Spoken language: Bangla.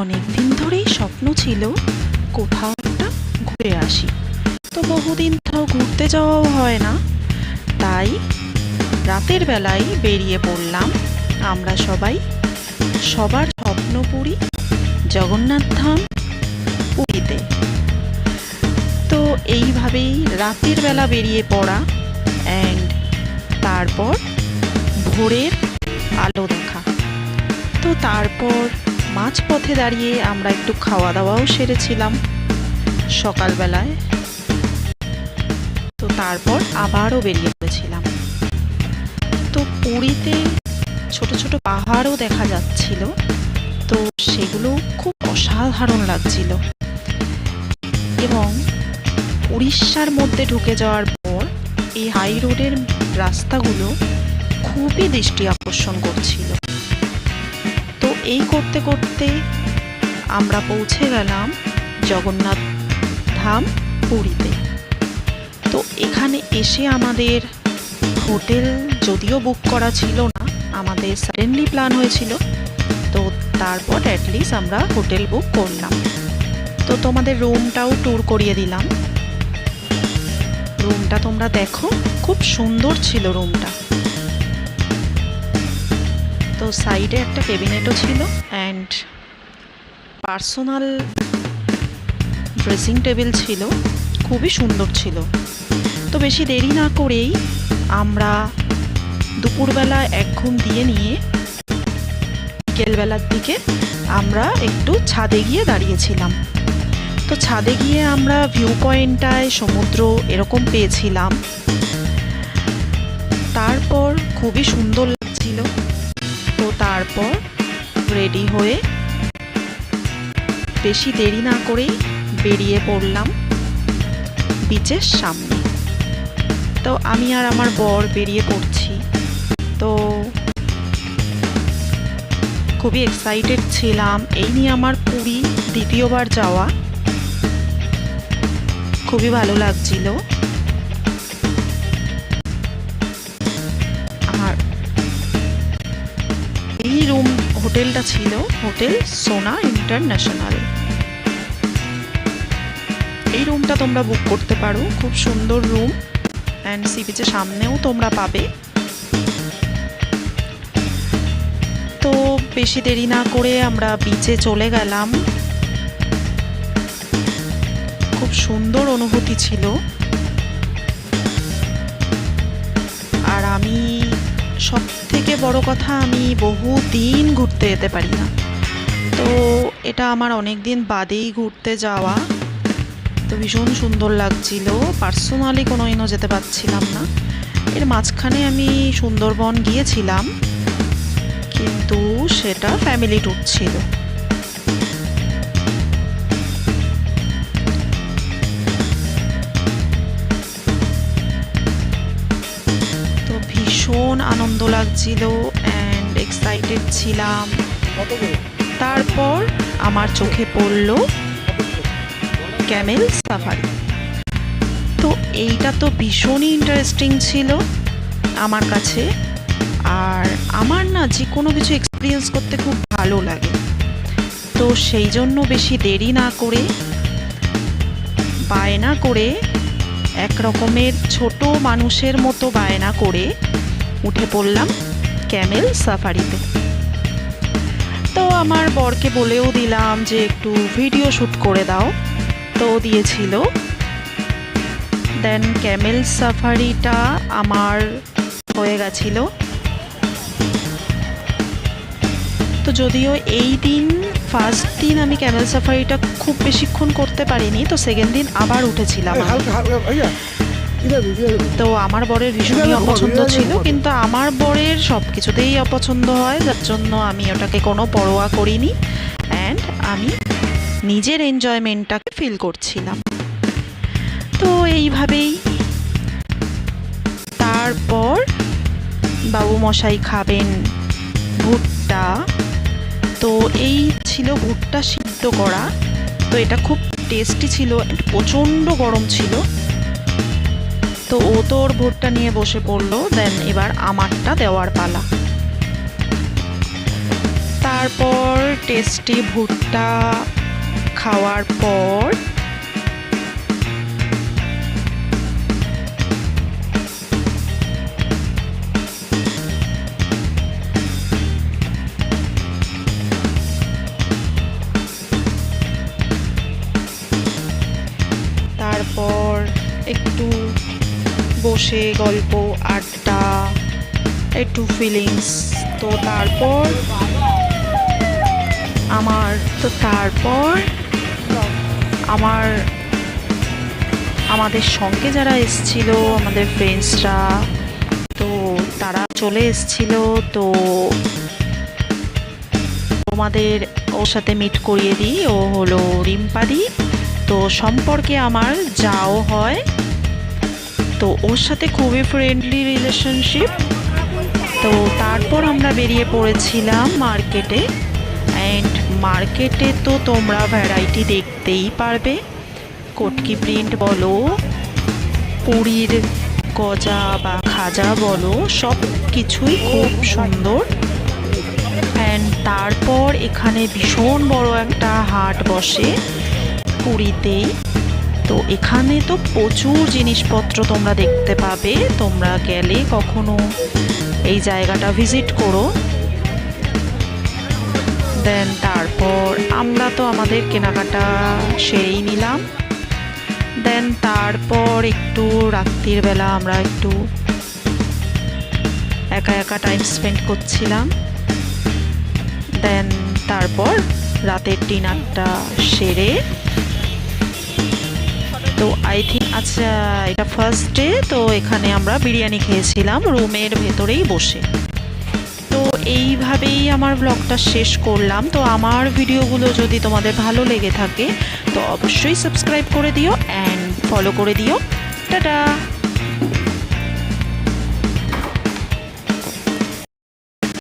অনেক দিন ধরেই স্বপ্ন ছিল কোথাও একটা ঘুরে আসি। তো বহুদিন তো ঘুরতে যাওয়াও হয় না, তাই রাতের বেলায় বেরিয়ে পড়লাম আমরা সবাই। সবার স্বপ্নপুরী জগন্নাথ ধাম পুরীতে। তো এইভাবেই রাতের বেলা বেরিয়ে পড়া অ্যান্ড তারপর ভোরের আলো দেখা। তো তারপর মাঝপথে দাঁড়িয়ে আমরা একটু খাওয়া দাওয়াও সেরেছিলাম সকালবেলায়। তো তারপর আবারও বেরিয়ে পড়েছিলাম। তো পুরীতে ছোট ছোট পাহাড়ও দেখা যাচ্ছিল, তো সেগুলো খুব অসাধারণ লাগছিল। এবং উড়িষ্যার মধ্যে ঢুকে যাওয়ার পর এই হাই রোডের রাস্তাগুলো খুবই দৃষ্টি আকর্ষণ করছিল। তো এই করতে করতে আমরা পৌঁছে গেলাম জগন্নাথ ধাম পুরীতে। তো এখানে এসে আমাদের হোটেল যদিও বুক করা ছিল না, আমাদের সাডেনলি প্ল্যান হয়েছিল, তো তারপর অ্যাটলিস্ট আমরা হোটেল বুক করলাম। তো তোমাদের রুমটাও ট্যুর করিয়ে দিলাম। রুমটা তোমরা দেখো, খুব সুন্দর ছিল রুমটা। তো সাইডে একটা ক্যাবিনেটও ছিল অ্যান্ড পার্সোনাল ড্রেসিং টেবিল ছিল, খুবই সুন্দর ছিল। তো বেশি দেরি না করেই আমরা দুপুরবেলা এক ঘুম দিয়ে নিয়ে বিকেলবেলার দিকে আমরা একটু ছাদে গিয়ে দাঁড়িয়েছিলাম। তো ছাদে গিয়ে আমরা ভিউ পয়েন্টটায় সমুদ্র এরকম পেয়েছিলাম। তারপর খুবই সুন্দর লাগছিল। তো তারপর রেডি হয়ে বেশি দেরি না করেই বেরিয়ে পড়লাম বিচের সামনে। তো আমি আর আমার বর বেরিয়ে পড়ছি। তো খুবই এক্সাইটেড ছিলাম, এই নিয়ে আমার পুরী দ্বিতীয়বার যাওয়া। খুবই ভালো লাগছিল। আর এই হোটেলটা ছিল হোটেল সোনা ইন্টারন্যাশনাল। এই রুমটা তোমরা বুক করতে পারো, খুব সুন্দর রুম অ্যান্ড সি বিচের সামনেও তোমরা পাবে। তো বেশি দেরি না করে আমরা বিচে চলে গেলাম। খুব সুন্দর অনুভূতি ছিল। আর আমি সব থেকে বড় কথা, আমি বহুদিন ঘুরতে যেতে পারি না, তো এটা আমার অনেক দিন বাদেই ঘুরতে যাওয়া। তো ভীষণ সুন্দর লাগছিল। পার্সোনালি কোনোদিনও যেতে পারছিলাম না। এর মাঝখানে আমি সুন্দরবন গিয়েছিলাম, কিন্তু সেটা ফ্যামিলি ট্যুর ছিল। তো ভীষণ আনন্দ লাগছিল অ্যান্ড এক্সাইটেড ছিলাম। তারপর আমার চোখে পড়ল ক্যামেল সাফারি। তো এইটা তো ভীষণই ইন্টারেস্টিং ছিল আমার কাছে। আর আমার না যে কোনো কিছু এক্সপিরিয়েন্স করতে খুব ভালো লাগে। তো সেই জন্য বেশি দেরি না করে বায়না করে, এক রকমের ছোট মানুষের মতো বায়না করে উঠে পড়লাম ক্যামেল সাফারিতে। তো আমার বরকে বলেও দিলাম যে একটু ভিডিও শ্যুট করে দাও, তো দিয়েছিল। দেন ক্যামেল সাফারিটা আমার হয়ে গেছিল। তো যদিও এই দিন ফার্স্ট দিন আমি ক্যামেল সাফারিটা খুব বেশিক্ষণ করতে পারিনি, তো সেকেন্ড দিন আবার উঠেছিলাম। তো আমার বরের ভীষণই অপছন্দ ছিল, কিন্তু আমার বরের সব কিছুতেই অপছন্দ হয়, যার জন্য আমি ওটাকে কোনো পরোয়া করিনি অ্যান্ড আমি নিজের এনজয়মেন্টটাকে ফিল করছিলাম। তো এইভাবেই তারপর বাবু মশাই খাবেন ভুট্টা। তো এই ছিল ভুট্টা সিদ্ধ করা। তো এটা খুব টেস্টি ছিল, প্রচণ্ড গরম ছিল। তো ও তো ওর ভুট্টা নিয়ে বসে পড়লো। দেন এবার আমারটা দেওয়ার পালা। তারপর টেস্টি ভুট্টা খাওয়ার পর একটু বসে গল্প আড্ডা একটু ফিলিংস। তো তারপর আমাদের সঙ্গে যারা এসছিল আমাদের ফ্রেন্ডসরা, তো তারা চলে এসছিল। তো তোমাদের ওর সাথে মিট করিয়ে দিই, ও হলো রিম্পাদি। তো সম্পর্কে আমার যাও হয়, তো ওর সাথে খুবই ফ্রেন্ডলি রিলেশনশিপ। তো তারপর আমরা বেরিয়ে পড়েছিলাম মার্কেটে। অ্যান্ড মার্কেটে তো তোমরা ভ্যারাইটি দেখতেই পারবে, কটকি প্রিন্ট বলো, পুরীর গজা বা খাজা বলো, সব কিছুই খুব সুন্দর। অ্যান্ড তারপর এখানে ভীষণ বড় একটা হাট বসে পুরীতেই। তো এখানে তো প্রচুর জিনিসপত্র তোমরা দেখতে পাবে, তোমরা গেলে কখনো এই জায়গাটা ভিজিট করো। দেন তারপর আমরা তো আমাদের কেনাকাটা সেরেই নিলাম। দেন তারপর একটু রাত্রির বেলা আমরা একটু একা একা টাইম স্পেন্ড করছিলাম। দেন তারপর রাতের ডিনারটা সেরে, তো আই থিঙ্ক আচ্ছা এটা ফার্স্ট ডে, তো এখানে আমরা বিরিয়ানি খেয়েছিলাম রুমের ভেতরেই বসে। তো এইভাবেই আমার ব্লগটা শেষ করলাম। তো আমার ভিডিওগুলো যদি তোমাদের ভালো লেগে থাকে তো অবশ্যই সাবস্ক্রাইব করে দিও অ্যান্ড ফলো করে দিও। টাটা।